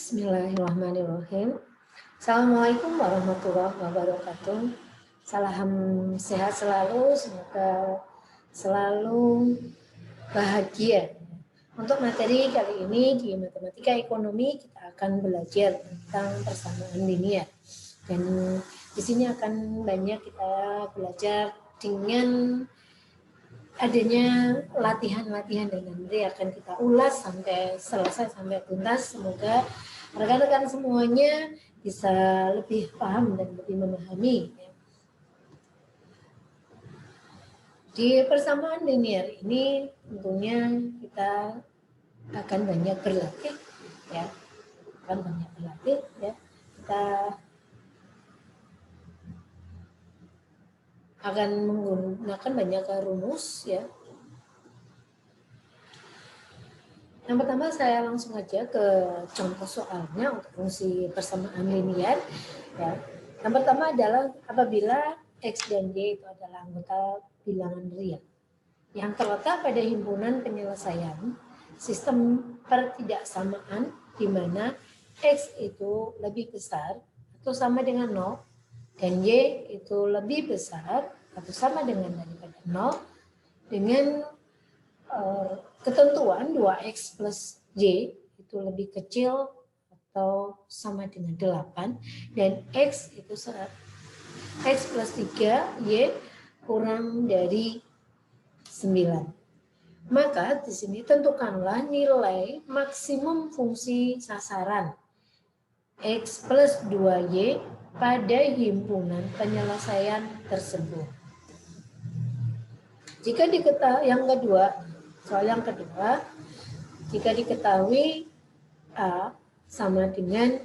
Bismillahirrahmanirrahim. Assalamualaikum warahmatullahi wabarakatuh. Salam sehat selalu, semoga selalu bahagia. Untuk materi kali ini di matematika ekonomi kita akan belajar tentang persamaan linear. Dan di sini akan banyak kita belajar dengan adanya latihan-latihan dan nanti akan kita ulas sampai selesai, sampai tuntas. Semoga rekan-rekan semuanya bisa lebih paham dan lebih memahami. Di persamaan linear ini tentunya kita akan banyak berlatih, ya, akan banyak berlatih, ya. Kita akan menggunakan banyak rumus, ya. Yang pertama saya langsung aja ke contoh soalnya untuk fungsi persamaan linear, ya. Yang pertama adalah apabila X dan Y itu adalah anggota bilangan real yang terletak pada himpunan penyelesaian sistem pertidaksamaan di mana X itu lebih besar atau sama dengan 0 dan Y itu lebih besar atau sama dengan daripada 0 dengan ketentuan 2X plus Y itu lebih kecil atau sama dengan 8 dan X itu X plus 3 Y kurang dari 9. Maka di sini tentukanlah nilai maksimum fungsi sasaran X plus 2Y pada himpunan penyelesaian tersebut. Jika diketahui yang kedua, soal yang kedua, jika diketahui A sama dengan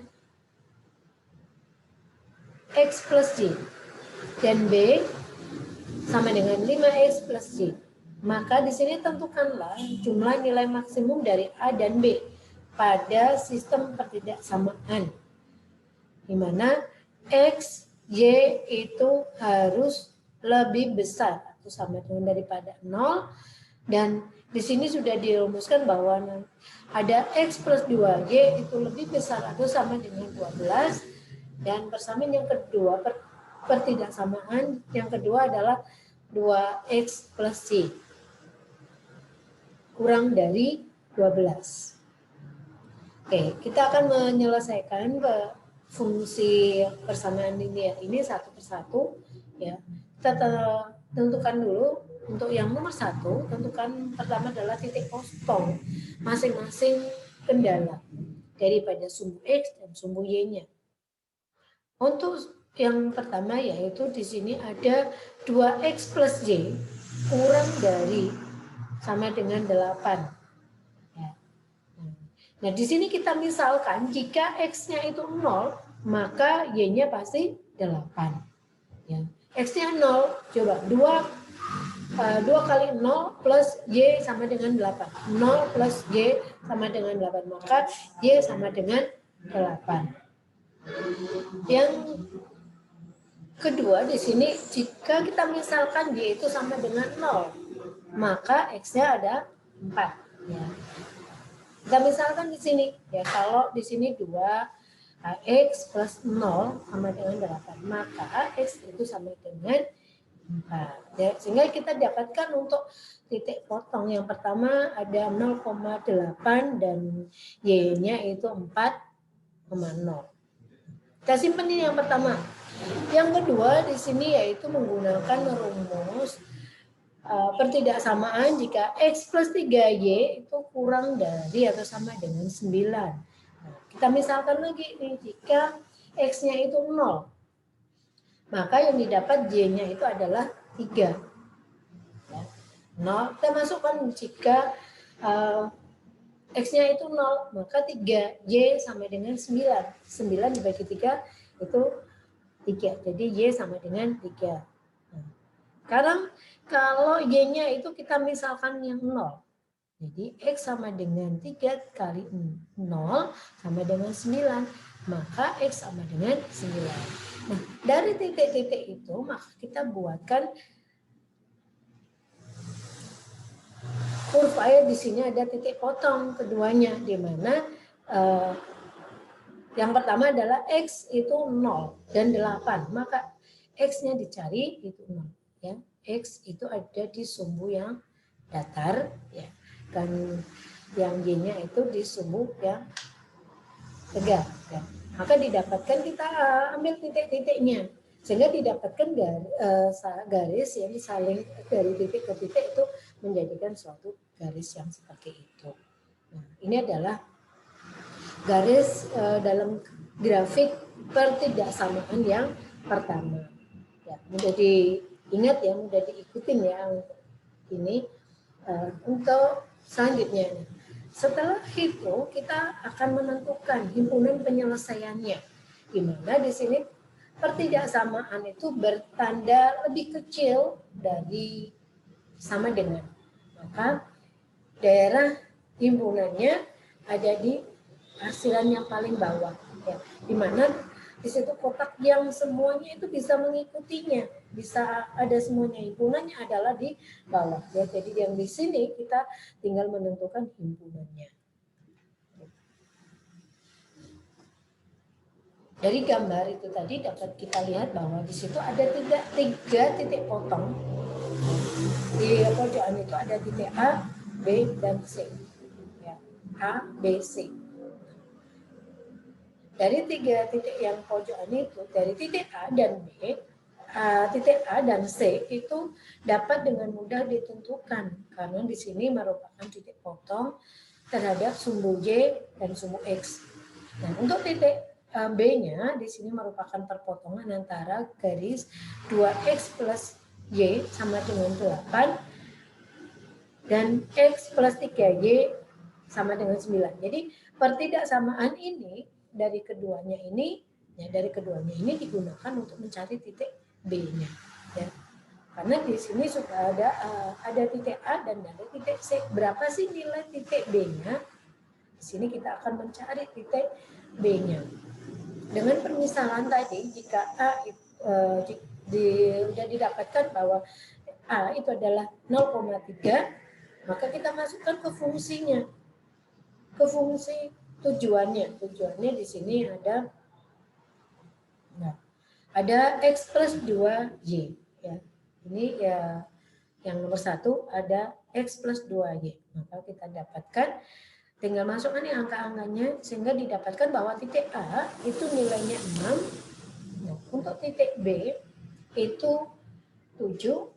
X plus Y dan B sama dengan 5X plus Y, maka di sini tentukanlah jumlah nilai maksimum dari A dan B pada sistem pertidaksamaan, di mana X, Y itu harus lebih besar atau sama dengan daripada 0, dan di sini sudah dirumuskan bahwa ada X plus 2Y itu lebih besar atau sama dengan 12, dan persamaan yang kedua, pertidaksamaan yang kedua adalah 2X plus Y kurang dari 12. Oke, kita akan menyelesaikan fungsi persamaan linear ini satu persatu, ya. Kita tentukan dulu untuk yang nomor 1, tentukan pertama adalah titik kosong masing-masing kendala daripada sumbu X dan sumbu Y-nya. Untuk yang pertama yaitu di sini ada 2X plus Y kurang dari sama dengan 8. Ya. Nah, di sini kita misalkan jika X-nya itu 0, maka Y-nya pasti 8. Ya. X-nya 0, coba 2 kali 0 plus Y sama dengan 8. 0 plus Y sama dengan 8, maka Y sama dengan 8. Yang kedua di sini, jika kita misalkan Y itu sama dengan 0, maka X-nya ada 4. Ya. Kita misalkan di sini, ya, kalau di sini 2X plus 0 sama dengan 8, maka X itu sama dengan 4. Ya, sehingga kita dapatkan untuk titik potong yang pertama ada 0,8 dan Y-nya itu 4,0. Kita simpan ini yang pertama. Yang kedua di sini yaitu menggunakan rumus pertidaksamaan jika X plus 3Y itu kurang dari atau sama dengan 9. Nah, kita misalkan lagi nih, jika X-nya itu 0, maka yang didapat Y-nya itu adalah 3. Ya. 0, kita masukkan jika X-nya itu 0, maka 3, Y sama dengan 9. 9 dibagi 3 itu 3, jadi Y sama dengan 3. Nah, sekarang kalau Y-nya itu kita misalkan yang 0. Jadi X sama dengan 3 kali 0 sama dengan 9. Maka X sama dengan 9. Nah, dari titik-titik itu maka kita buatkan kurva di sini ada titik potong keduanya, di mana Yang pertama adalah X itu 0 dan 8. Maka X-nya dicari itu 0. Ya. X itu ada di sumbu yang datar. Ya. Dan yang Y-nya itu di sumbu yang tegak. Ya. Maka didapatkan, kita ambil titik-titiknya. Sehingga didapatkan garis yang saling dari titik ke titik itu menjadikan suatu garis yang seperti itu. Nah, ini adalah garis dalam grafik pertidaksamaan yang pertama. Ya, mudah diingat ya, mudah diikutin ya untuk ini. Untuk selanjutnya, setelah itu kita akan menentukan himpunan penyelesaiannya. Di mana di sini pertidaksamaan itu bertanda lebih kecil dari sama dengan. Maka daerah himpunannya ada di hasilan yang paling bawah, ya. Di mana di situ kotak yang semuanya itu bisa mengikutinya, bisa ada semuanya, himpunannya adalah di bawah, ya. Jadi yang di sini kita tinggal menentukan himpunannya. Dari gambar itu tadi dapat kita lihat bahwa di situ ada tiga titik potong. Di pojokan itu ada titik A, B, dan C. Ya. A, B, C. Dari tiga titik yang pojokan itu, dari titik A dan B, titik A dan C itu dapat dengan mudah ditentukan karena di sini merupakan titik potong terhadap sumbu Y dan sumbu X. Nah, untuk titik B-nya di sini merupakan perpotongan antara garis 2X plus Y sama dengan 8 dan X plus 3Y sama dengan 9. Jadi pertidaksamaan ini dari keduanya ini digunakan untuk mencari titik B-nya, ya. Karena di sini sudah ada titik A dan ada titik C. Berapa sih nilai titik B-nya? Di sini kita akan mencari titik B-nya. Dengan permisalan tadi, jika A sudah didapatkan bahwa A itu adalah 0,3, maka kita masukkan ke fungsinya. Ke fungsi tujuannya. Tujuannya di sini ada X plus 2Y. Ya. Ini ya yang nomor 1 ada X plus 2Y. Maka kita dapatkan, tinggal masukkan angka-angkanya sehingga didapatkan bahwa titik A itu nilainya 6. Nah, untuk titik B itu 7.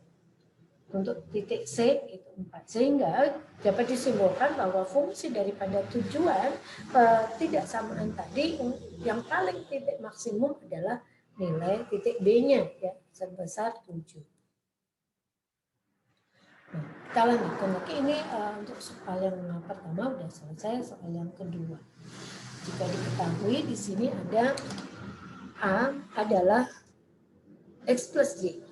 Untuk titik C itu 4. Sehingga dapat disimpulkan bahwa fungsi daripada tujuan ketidaksamaan tadi yang paling titik maksimum adalah nilai titik B-nya, ya, sebesar 7. Nah, kita lanjutkan lagi ini untuk soal yang pertama sudah selesai, soal yang kedua. Jika diketahui di sini ada A adalah X plus Y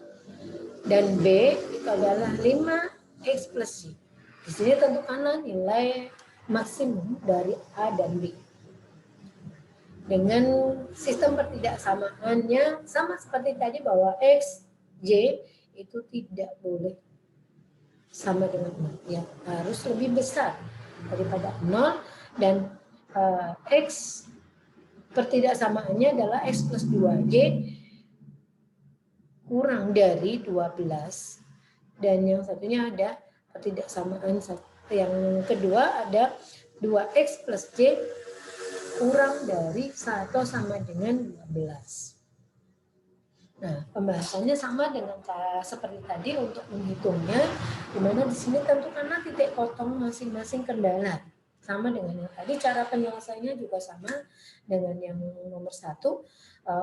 dan B itu adalah 5X plus Y. Di sini tentukanlah nilai maksimum dari A dan B. Dengan sistem pertidaksamaannya sama seperti tadi bahwa X, Y itu tidak boleh sama dengan 0, ya, harus lebih besar daripada 0 dan X pertidaksamaannya adalah X plus 2Y kurang dari 12 dan yang satunya ada pertidaksamaan yang kedua ada 2X plus Y kurang dari 1 sama dengan 12. Nah, pembahasannya sama dengan seperti tadi untuk menghitungnya, di mana di sini tentukanlah titik potong masing-masing kendala. Sama dengan yang tadi, cara penyelesaiannya juga sama dengan yang nomor 1.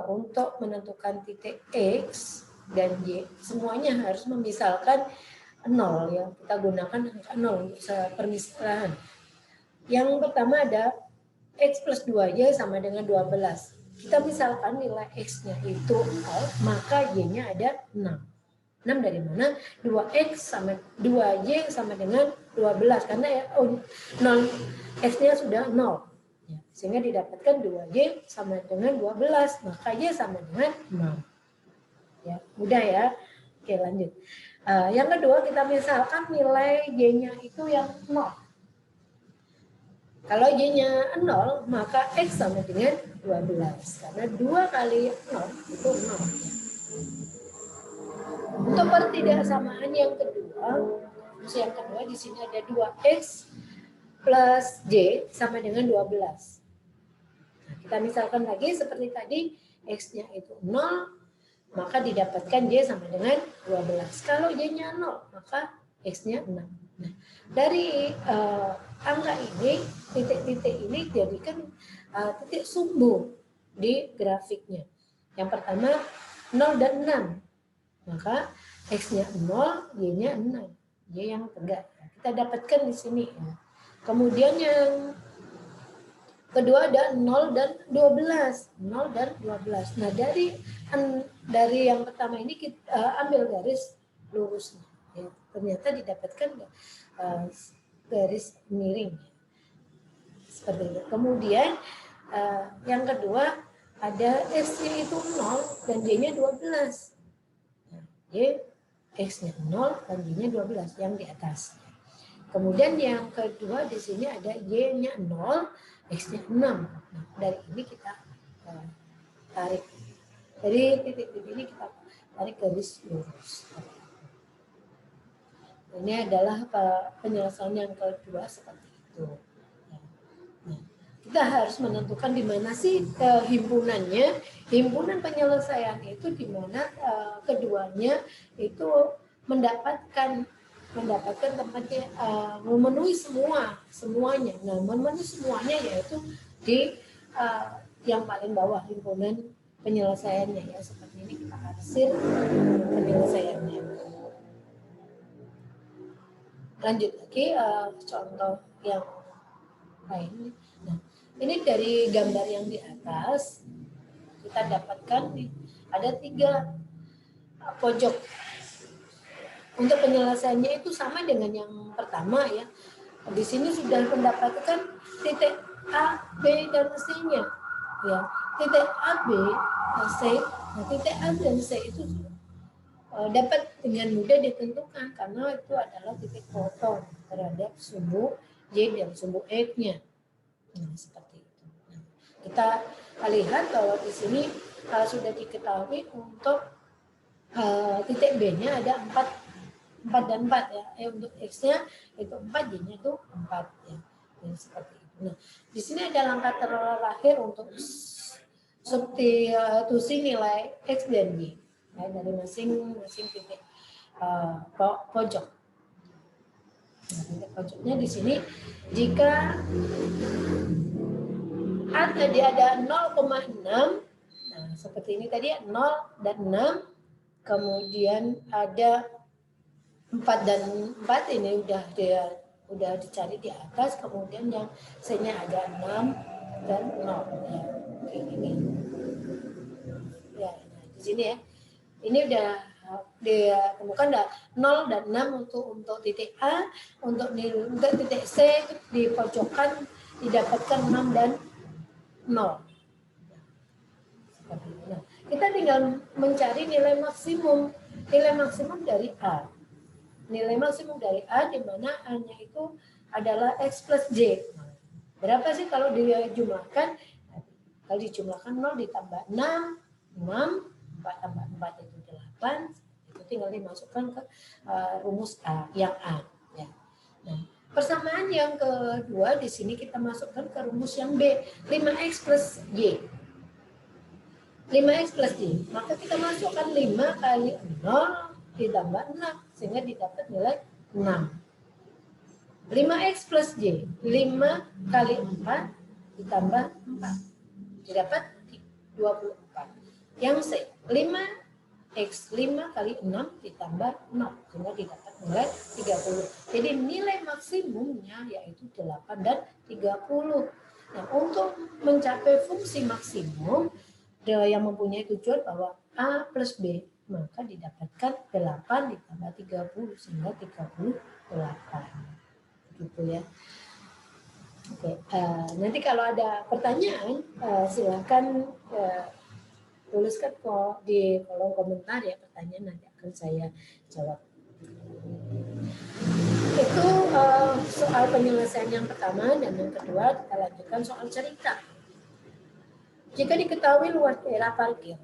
Untuk menentukan titik X dan Y, semuanya harus memisalkan 0, ya. Kita gunakan angka 0 untuk permisalan. Yang pertama ada X plus 2Y sama dengan 12. Kita misalkan nilai X-nya itu 4, maka Y-nya ada 6. 6 dari mana? 2X sama 2Y sama dengan 12. Karena ya, 0, X-nya sudah 0. Ya, sehingga didapatkan 2Y sama dengan 12. Maka Y sama dengan 6. Ya, mudah ya. Oke, lanjut. Yang kedua, kita misalkan nilai Y-nya itu yang 0. Kalau Y-nya 0, maka X sama dengan 12. Karena 2 kali 0 itu 0. Untuk pertidaksamaan yang kedua, di sini ada 2X plus Y sama dengan 12. Nah, kita misalkan lagi seperti tadi, X-nya itu 0, maka didapatkan Y sama dengan 12. Kalau Y-nya 0, maka X-nya 6. Nah, dari angka ini, titik-titik ini jadikan titik sumbu di grafiknya. Yang pertama 0 dan 6, maka X-nya 0, Y-nya 6, Y yang tegak. Kita dapatkan di sini. Ya. Kemudian yang kedua ada 0 dan 12. 0 dan 12. Nah, dari yang pertama ini kita ambil garis lurusnya. Ya, ternyata didapatkan garis miring. Seperti itu. Kemudian yang kedua ada X-nya itu 0 dan Y-nya 12. Nah, Y X-nya 0 dan Y-nya 12 yang di atas. Kemudian yang kedua di sini ada Y-nya 0, X-nya 6. Nah, dari ini kita tarik. Dari titik-titik ini kita tarik garis lurus. Ini adalah penyelesaian yang kedua seperti itu. Nah, kita harus menentukan di mana sih himpunannya. Himpunan penyelesaian itu di mana keduanya itu mendapatkan tempatnya memenuhi semuanya. Nah, memenuhi semuanya yaitu di yang paling bawah himpunan penyelesaiannya ya, seperti ini kita arsir penyelesaiannya. Lanjut lagi contoh yang lain. Nah, ini dari gambar yang di atas kita dapatkan ada 3 pojok. Untuk penyelesaiannya itu sama dengan yang pertama ya. Di sini sudah mendapatkan titik A, B, dan C-nya. Ya, titik A, B, C, nah, titik A dan C itu dapat dengan mudah ditentukan karena itu adalah titik potong terhadap sumbu Y dan sumbu X-nya. Nah, seperti itu. Nah, kita lihat bahwa di sini sudah diketahui untuk titik B-nya ada 4 dan 4 ya. Untuk X-nya itu 4, Y-nya itu 4 ya. Yang seperti itu. Nah, di sini ada langkah terakhir untuk substitusi nilai X dan Y. Ya, dari masing-masing titik pojok. Nah, titik pojoknya di sini jika A tadi ada 0,6, nah seperti ini tadi 0 dan 6, kemudian ada 4 dan 4 ini udah dicari di atas, kemudian yang C-nya ada 6 dan 0 ya. Ini. Ya, nah, di sini ya. Ini udah ditemukan 0 dan 6 untuk titik A, untuk titik C di pojokan didapatkan 6 dan 0. Seperti itu. Nah, kita tinggal mencari nilai maksimum dari A. Nilai maksimum dari A di mana A-nya itu adalah X plus J. Berapa sih kalau dijumlahkan? Kalau dijumlahkan 0 ditambah 6, 4 tambah 4 itu 8, itu tinggal dimasukkan ke rumus A, yang A. Ya. Nah, persamaan yang kedua di sini kita masukkan ke rumus yang B, 5X plus Y. 5X plus Y, maka kita masukkan 5 kali 0 ditambah 6, sehingga didapat nilai 6. 5X plus Y, 5 kali 4 ditambah 4, didapat 24. Yang C, 5X 5 kali 6 ditambah 0, sehingga didapat nilai 30. Jadi nilai maksimumnya yaitu 8 dan 30. Nah, untuk mencapai fungsi maksimum yang mempunyai tujuan bahwa A plus B, maka didapatkan 8 ditambah 30, sehingga 38. Gitu ya. Oke, nanti kalau ada pertanyaan silakan tuliskan di kolom komentar ya, pertanyaan nanti akan saya jawab. Itu soal penyelesaian yang pertama, dan yang kedua kita lanjutkan soal cerita. Jika diketahui luas daerah parkir,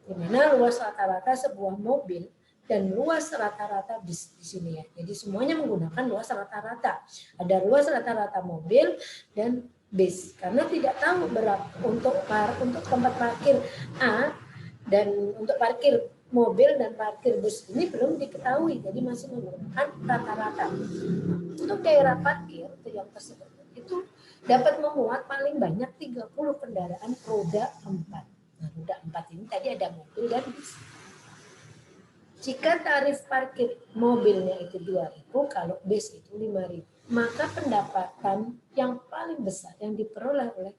di mana luas rata-rata sebuah mobil dan luas rata-rata bis di sini ya. Jadi semuanya menggunakan luas rata-rata. Ada luas rata-rata mobil dan bis. Karena tidak tahu berapa untuk tempat parkir A dan untuk parkir mobil dan parkir bus ini belum diketahui. Jadi masih menggunakan rata-rata. Untuk daerah parkir yang tersebut itu dapat memuat paling banyak 30 kendaraan roda 4. Nah, roda 4 ini tadi ada mobil dan bis. Jika tarif parkir mobilnya itu 2.000, kalau bis itu 5.000, maka pendapatan yang paling besar yang diperoleh oleh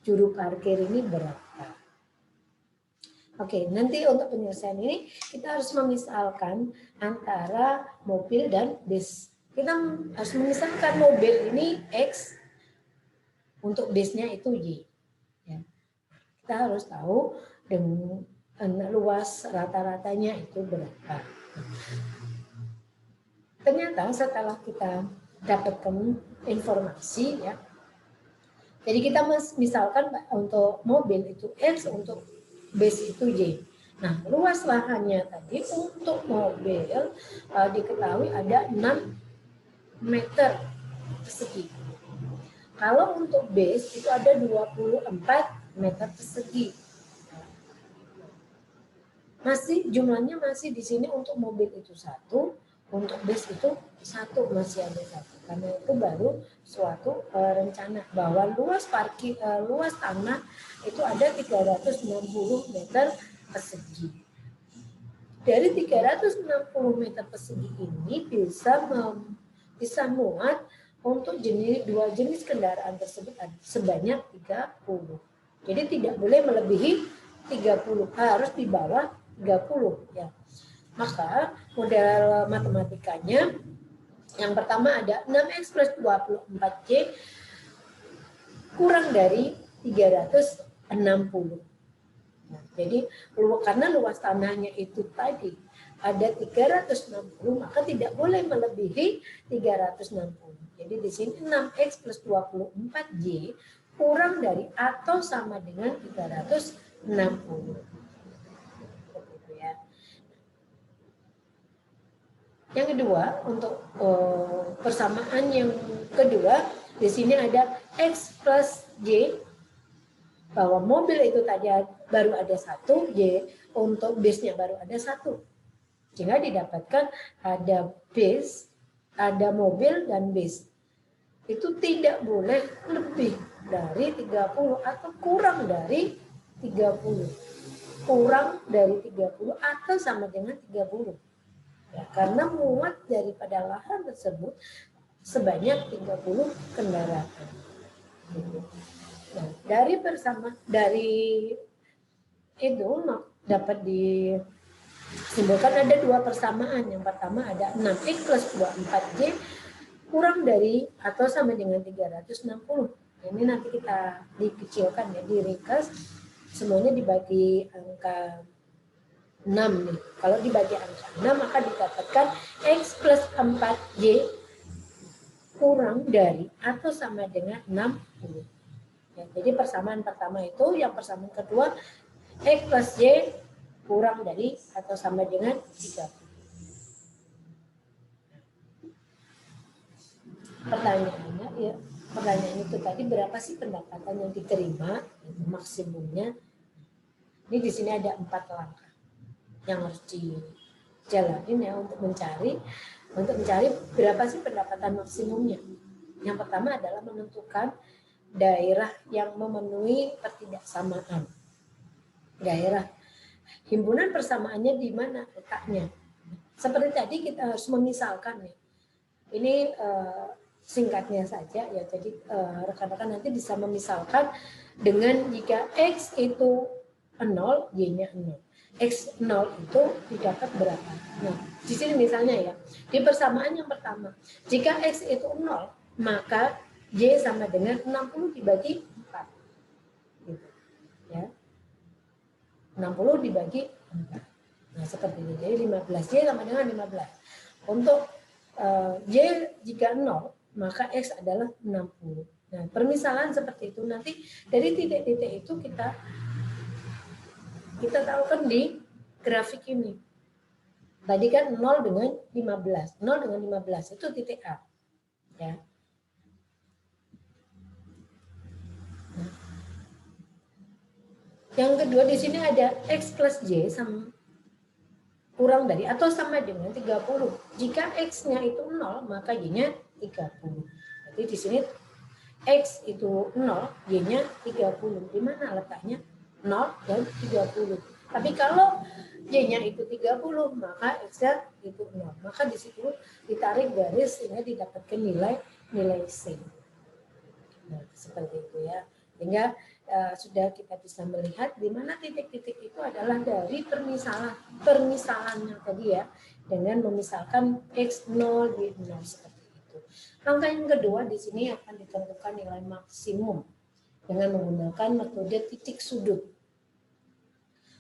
juru parkir ini berapa? Oke, nanti untuk penyelesaian ini kita harus memisalkan antara mobil dan bis. Kita harus memisahkan mobil ini X, untuk bisnya itu Y. Ya. Kita harus tahu dengan luas rata-ratanya itu berapa. Ternyata setelah kita dapatkan informasi ya, jadi kita misalkan untuk mobil itu X, untuk bis itu Y. Nah, luas lahannya tadi untuk mobil diketahui ada 6 meter persegi. Kalau untuk bis itu ada 24 meter persegi. Masih jumlahnya masih di sini untuk mobil itu 1, untuk bis itu 1, masih ada 1. Karena itu baru suatu rencana bahwa luas parkir luas tanah itu ada 360 meter persegi. Dari 360 meter persegi ini bisa muat untuk dua jenis kendaraan tersebut sebanyak 30. Jadi tidak boleh melebihi 30, harus di bawah 30 ya. Maka model matematikanya yang pertama ada 6X plus 24Y kurang dari 360. Nah, jadi karena luas tanahnya itu tadi ada 360, maka tidak boleh melebihi 360. Jadi di sini 6X plus 24Y kurang dari atau sama dengan 360. Yang kedua, untuk persamaan yang kedua, di sini ada X plus Y, bahwa mobil itu tadi baru ada 1, Y untuk bisnya baru ada 1. Sehingga didapatkan ada bis, ada mobil dan bis. Itu tidak boleh lebih dari 30 atau kurang dari 30. Kurang dari 30 atau sama dengan 30. Ya, karena muat daripada lahan tersebut sebanyak 30 kendaraan. Nah, dari itu dapat disimpulkan ada 2 persamaan. Yang pertama ada 6X plus 24Y kurang dari atau sama dengan 360. Ini nanti kita dikecilkan ya, diringkas, semuanya dibagi angka 6 nih. Kalau dibagi angka 6 maka didapatkan X plus 4Y kurang dari atau sama dengan 60. Ya, jadi persamaan pertama itu, yang persamaan kedua X plus Y kurang dari atau sama dengan 30. Pertanyaannya ya, pertanyaan itu tadi berapa sih pendapatan yang diterima maksimumnya? Ini di sini ada 4 langkah yang harus dijalanin ya untuk mencari berapa sih pendapatan maksimumnya. Yang pertama adalah menentukan daerah yang memenuhi ketidaksamaan. Daerah himpunan persamaannya di mana letaknya. Seperti tadi kita harus memisalkan nih. Ini singkatnya saja ya. Jadi rekan-rekan nanti bisa memisalkan dengan jika X itu 0, Y-nya 0. X0 itu didapat berapa? Nah, di sini misalnya ya, di persamaan yang pertama, jika X itu 0, maka Y sama dengan 60 dibagi 4. Gitu. Ya. 60 dibagi 4. Nah, seperti ini. Jadi 15Y sama dengan 15. Untuk Y jika 0, maka X adalah 60. Nah, permisalan seperti itu nanti dari titik-titik itu kita tahukan di grafik ini. Tadi kan 0 dengan 15. 0 dengan 15 itu titik A. Ya. Nah. Yang kedua di sini ada X plus Y sama kurang dari atau sama dengan 30. Jika X-nya itu 0, maka Y-nya 30. Jadi di sini X itu 0, Y-nya 30. Di mana letaknya? 0 dan 30. Tapi kalau Y-nya itu 30, maka X-nya itu 0. Maka di situ ditarik garis sehingga didapatkan nilai C. Nah, seperti itu ya. Sehingga sudah kita bisa melihat di mana titik-titik itu adalah dari permisalannya tadi ya, dengan memisalkan X0, Y0 seperti itu. Langkah yang kedua di sini akan ditentukan nilai maksimum dengan menggunakan metode titik sudut.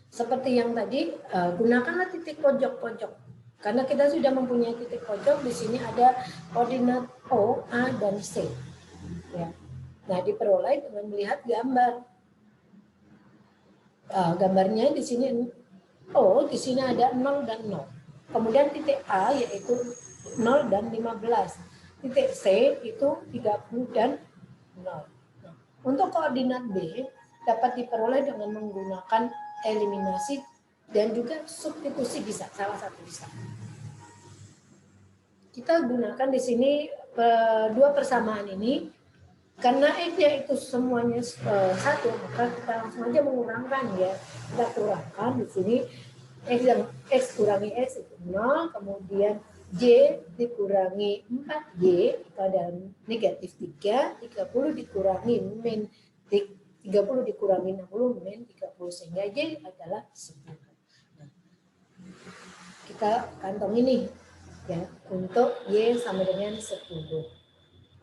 Seperti yang tadi, gunakanlah titik pojok-pojok. Karena kita sudah mempunyai titik pojok, di sini ada koordinat O, A, dan C. Ya. Nah, diperoleh dengan melihat gambar. Gambarnya di sini O, di sini ada 0 dan 0. Kemudian titik A yaitu 0 dan 15. Titik C itu 30 dan 0. Nah, untuk koordinat B dapat diperoleh dengan menggunakan eliminasi dan juga substitusi bisa, salah satu bisa. Kita gunakan di sini dua persamaan ini. Karena X-nya itu semuanya satu, maka kita langsung aja mengurangkan ya. Kita kurangkan di sini X kurangi X itu 0, kemudian Y dikurangi 4Y itu ada negatif 3, 30 dikurangi min 30 dikurangi 60 min 30 sehingga Y adalah 10. Nah, kita kantong ini ya untuk Y sama dengan 10.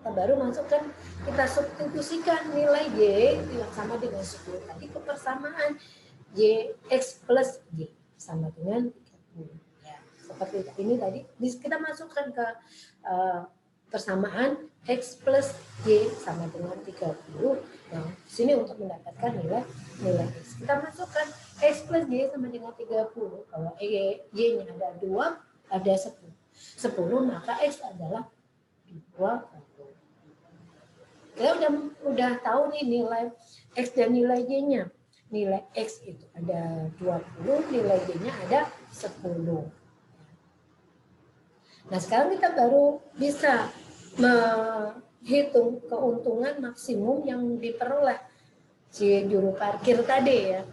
Kita baru masukkan, kita substitusikan nilai Y yang sama dengan 10 tadi ke persamaan Y X plus Y sama dengan 30. Ya, seperti ini tadi kita masukkan ke persamaan X plus Y sama dengan 30. Nah, sini untuk mendapatkan nilai X. Kita masukkan X plus Y sama dengan 30. Kalau Y-nya ada 2, ada 10. 10 maka X adalah 2. Kita udah tahu nih nilai X dan nilai Y-nya. Nilai X itu ada 20, nilai Y-nya ada 10. Nah, sekarang kita baru bisa menghitung keuntungan maksimum yang diperoleh si juru parkir tadi ya.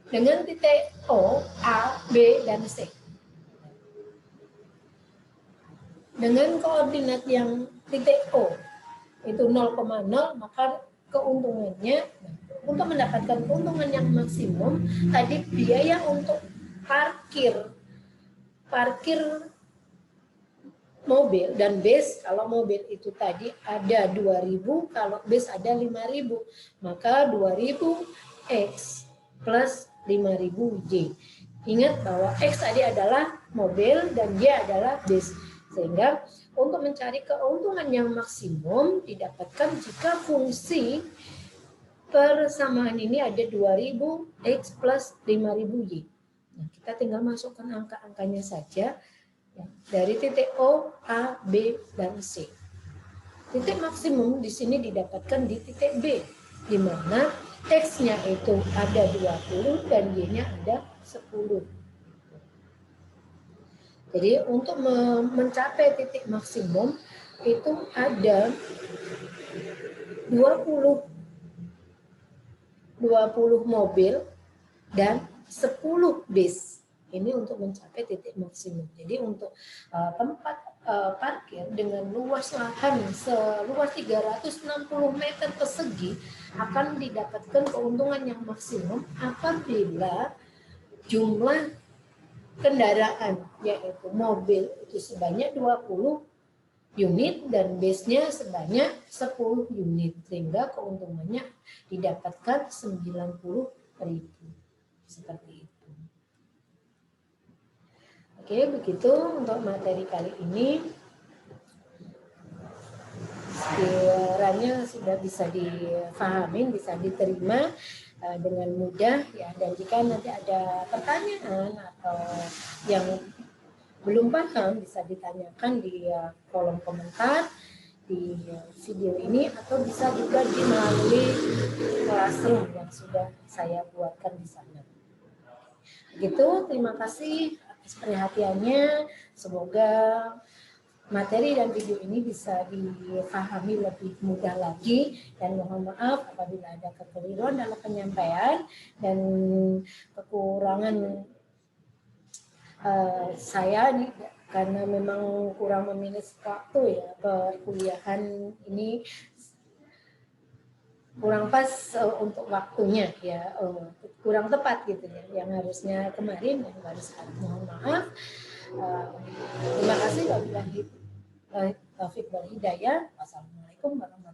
Dengan titik O, A, B, dan C. Dengan koordinat yang titik O, itu 0,0 maka keuntungannya untuk mendapatkan keuntungan yang maksimum tadi biaya untuk parkir mobil dan bus, kalau mobil itu tadi ada 2.000, kalau bus ada 5.000, maka 2.000 X plus 5.000 Y. Ingat bahwa X tadi adalah mobil dan Y adalah bus. Sehingga untuk mencari keuntungan yang maksimum didapatkan jika fungsi persamaan ini ada 2.000 X plus 5.000 Y. Nah, kita tinggal masukkan angka-angkanya saja ya, dari titik O, A, B, dan C. Titik maksimum di sini didapatkan di titik B, di mana X-nya itu ada 20 dan Y-nya ada 10. Jadi untuk mencapai titik maksimum itu ada 20 mobil dan 10 bis. Ini untuk mencapai titik maksimum. Jadi untuk tempat parkir dengan luas lahan seluas 360 meter persegi akan didapatkan keuntungan yang maksimum apabila jumlah kendaraan yaitu mobil itu sebanyak 20 unit dan base-nya sebanyak 10 unit sehingga keuntungannya didapatkan 90.000 seperti itu. Oke, begitu untuk materi kali ini. Sekiranya sudah bisa difahami, bisa diterima dengan mudah ya. Dan jika nanti ada pertanyaan atau yang belum paham, bisa ditanyakan di kolom komentar di video ini, atau bisa juga melalui classroom yang sudah saya buatkan di sana. Begitu, terima kasih atas perhatiannya. Semoga materi dan video ini bisa difahami lebih mudah lagi, dan mohon maaf apabila ada kekeliruan dalam penyampaian dan kekurangan saya nih, karena memang kurang memilih waktu ya, perkuliahan ini kurang pas untuk waktunya ya, kurang tepat gitu ya, yang harusnya kemarin yang baru sekarang. Mohon maaf. Terima kasih. Wabillahi taufiq wal hidayah. Wassalamualaikum warahmatullahi wabarakatuh.